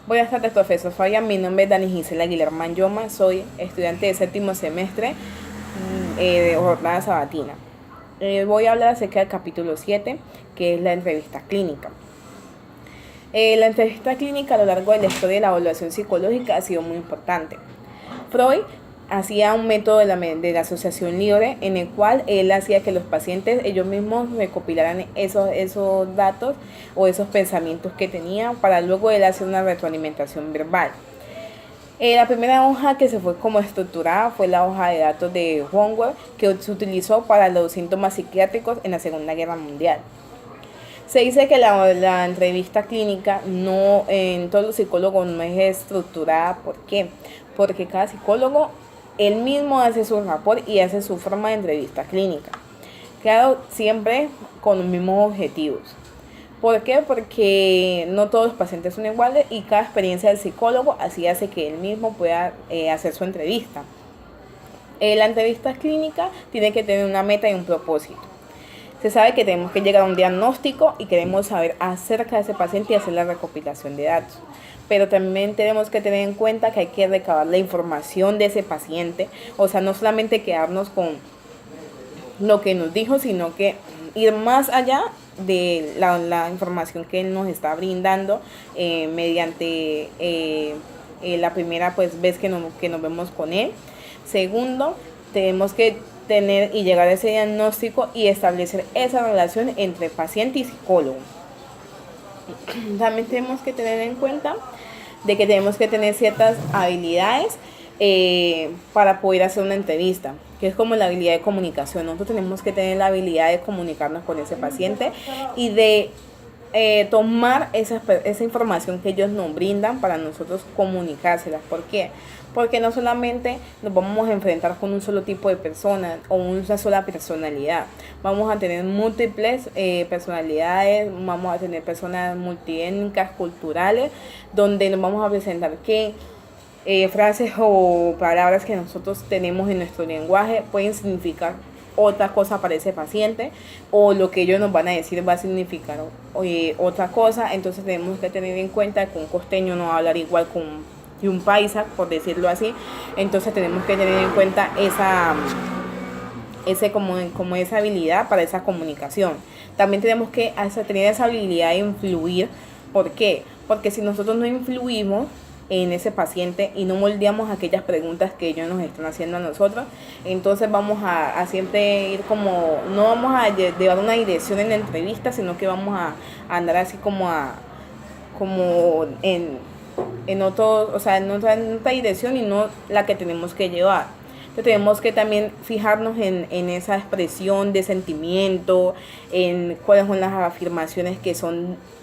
Buenas tardes, profesor Fabián. Mi nombre es Dani Gisela Aguilar Manyoma. Soy estudiante de séptimo semestre de jornada sabatina. Voy a hablar acerca del capítulo 7, que es la entrevista clínica. La entrevista clínica a lo largo de la historia de la evaluación psicológica ha sido muy importante. Freud hacía un método de la asociación libre en el cual él hacía que los pacientes ellos mismos recopilaran esos datos o esos pensamientos que tenían para luego él hacer una retroalimentación verbal. La primera hoja que se fue como estructurada fue la hoja de datos de Homework, que se utilizó para los síntomas psiquiátricos en la Segunda Guerra Mundial. Se dice que la entrevista clínica no en todos los psicólogos no es estructurada. ¿Por qué? Porque cada psicólogo él mismo hace su rapport y hace su forma de entrevista clínica. Claro, siempre con los mismos objetivos. ¿Por qué? Porque no todos los pacientes son iguales y cada experiencia del psicólogo así hace que él mismo pueda hacer su entrevista. La entrevista clínica tiene que tener una meta y un propósito. Se sabe que tenemos que llegar a un diagnóstico y queremos saber acerca de ese paciente y hacer la recopilación de datos. Pero también tenemos que tener en cuenta que hay que recabar la información de ese paciente. O sea, no solamente quedarnos con lo que nos dijo, sino que ir más allá de la información que él nos está brindando mediante la primera pues vez que nos vemos con él. Segundo, tenemos que tener y llegar a ese diagnóstico y establecer esa relación entre paciente y psicólogo. También tenemos que tener en cuenta de que tenemos que tener ciertas habilidades para poder hacer una entrevista, que es como la habilidad de comunicación. Nosotros tenemos que tener la habilidad de comunicarnos con ese paciente y de tomar esa información que ellos nos brindan para nosotros comunicárselas. ¿Por qué? Porque no solamente nos vamos a enfrentar con un solo tipo de persona o una sola personalidad. Vamos a tener múltiples personalidades, vamos a tener personas multiétnicas, culturales, donde nos vamos a presentar que frases o palabras que nosotros tenemos en nuestro lenguaje pueden significar otra cosa para ese paciente, o lo que ellos nos van a decir va a significar otra cosa. Entonces tenemos que tener en cuenta que un costeño no va a hablar igual que un paisa, por decirlo así. Entonces tenemos que tener en cuenta esa habilidad para esa comunicación. También tenemos que tener esa habilidad de influir. ¿Por qué? Porque si nosotros no influimos en ese paciente y no moldeamos aquellas preguntas que ellos nos están haciendo a nosotros, entonces vamos a siempre ir como, no vamos a llevar una dirección en la entrevista, sino que vamos a andar así como en otro, o sea, en otra dirección y no la que tenemos que llevar. Entonces tenemos que también fijarnos en esa expresión de sentimiento, en cuáles son las afirmaciones que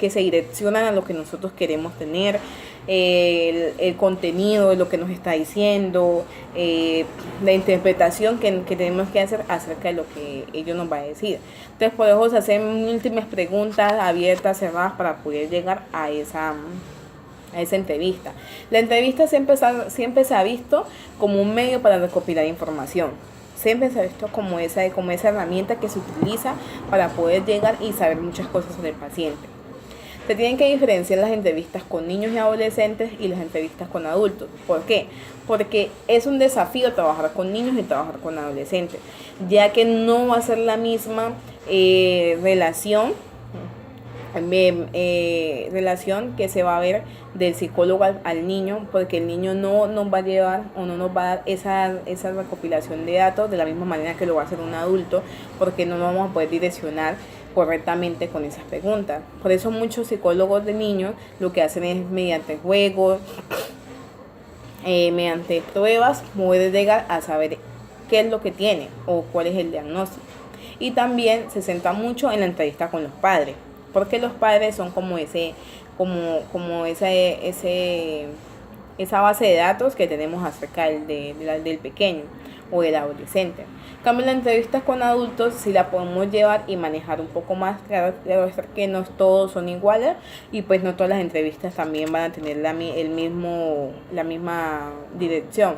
se direccionan a lo que nosotros queremos tener, el contenido de lo que nos está diciendo, la interpretación que tenemos que hacer acerca de lo que ellos nos va a decir. Entonces podemos hacer múltiples preguntas abiertas, cerradas, para poder llegar a esa entrevista. La entrevista siempre se ha visto como un medio para recopilar información. Siempre se ha visto como esa herramienta que se utiliza para poder llegar y saber muchas cosas sobre el paciente. Se tienen que diferenciar las entrevistas con niños y adolescentes y las entrevistas con adultos. ¿Por qué? Porque es un desafío trabajar con niños y trabajar con adolescentes, ya que no va a ser la misma relación que se va a ver del psicólogo al niño, porque el niño no nos va a llevar o no nos va a dar esa recopilación de datos de la misma manera que lo va a hacer un adulto, porque no nos vamos a poder direccionar correctamente con esas preguntas. Por eso muchos psicólogos de niños lo que hacen es mediante juegos, mediante pruebas, poder llegar a saber qué es lo que tiene o cuál es el diagnóstico. Y también se centra mucho en la entrevista con los padres, porque los padres son como esa base de datos que tenemos acerca del pequeño o del adolescente. En cambio, la entrevista con adultos sí la podemos llevar y manejar un poco más. Claro que no todos son iguales y pues no todas las entrevistas también van a tener la misma dirección.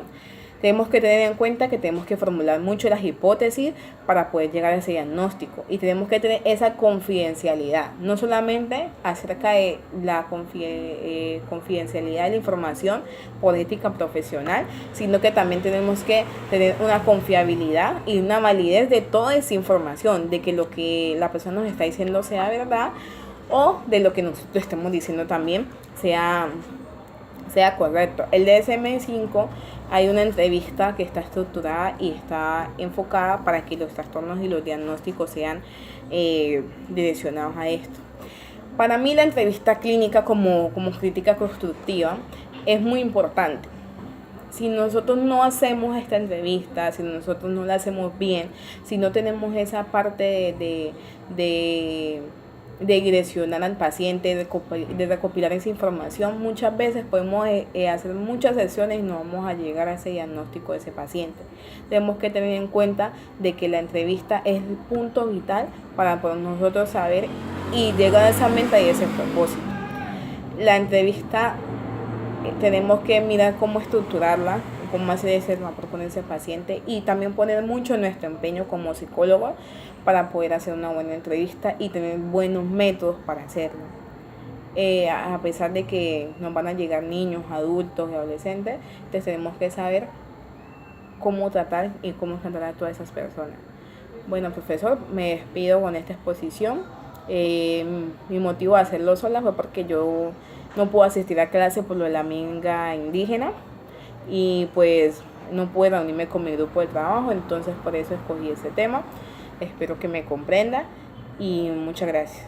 Tenemos que tener en cuenta que tenemos que formular mucho las hipótesis para poder llegar a ese diagnóstico, y tenemos que tener esa confidencialidad, no solamente acerca de la confidencialidad de la información por ética profesional, sino que también tenemos que tener una confiabilidad y una validez de toda esa información, de que lo que la persona nos está diciendo sea verdad, o de lo que nosotros estemos diciendo también sea correcto. El DSM-5 hay una entrevista que está estructurada y está enfocada para que los trastornos y los diagnósticos sean direccionados a esto. Para mí la entrevista clínica como crítica constructiva es muy importante. Si nosotros no hacemos esta entrevista, si nosotros no la hacemos bien, si no tenemos esa parte de direccionar al paciente, de recopilar esa información, muchas veces podemos hacer muchas sesiones y no vamos a llegar a ese diagnóstico de ese paciente. Tenemos que tener en cuenta de que la entrevista es el punto vital para nosotros saber y llegar a esa meta y ese propósito. La entrevista tenemos que mirar cómo estructurarla, cómo hacer ese mapa con ese paciente, y también poner mucho nuestro empeño como psicólogo para poder hacer una buena entrevista y tener buenos métodos para hacerlo. A pesar de que nos van a llegar niños, adultos y adolescentes, entonces tenemos que saber cómo tratar y cómo tratar a todas esas personas. Bueno, profesor, me despido con esta exposición. Mi motivo de hacerlo sola fue porque yo no pude asistir a clase por lo de la minga indígena, y pues no pude reunirme con mi grupo de trabajo, entonces por eso escogí ese tema. Espero que me comprenda y muchas gracias.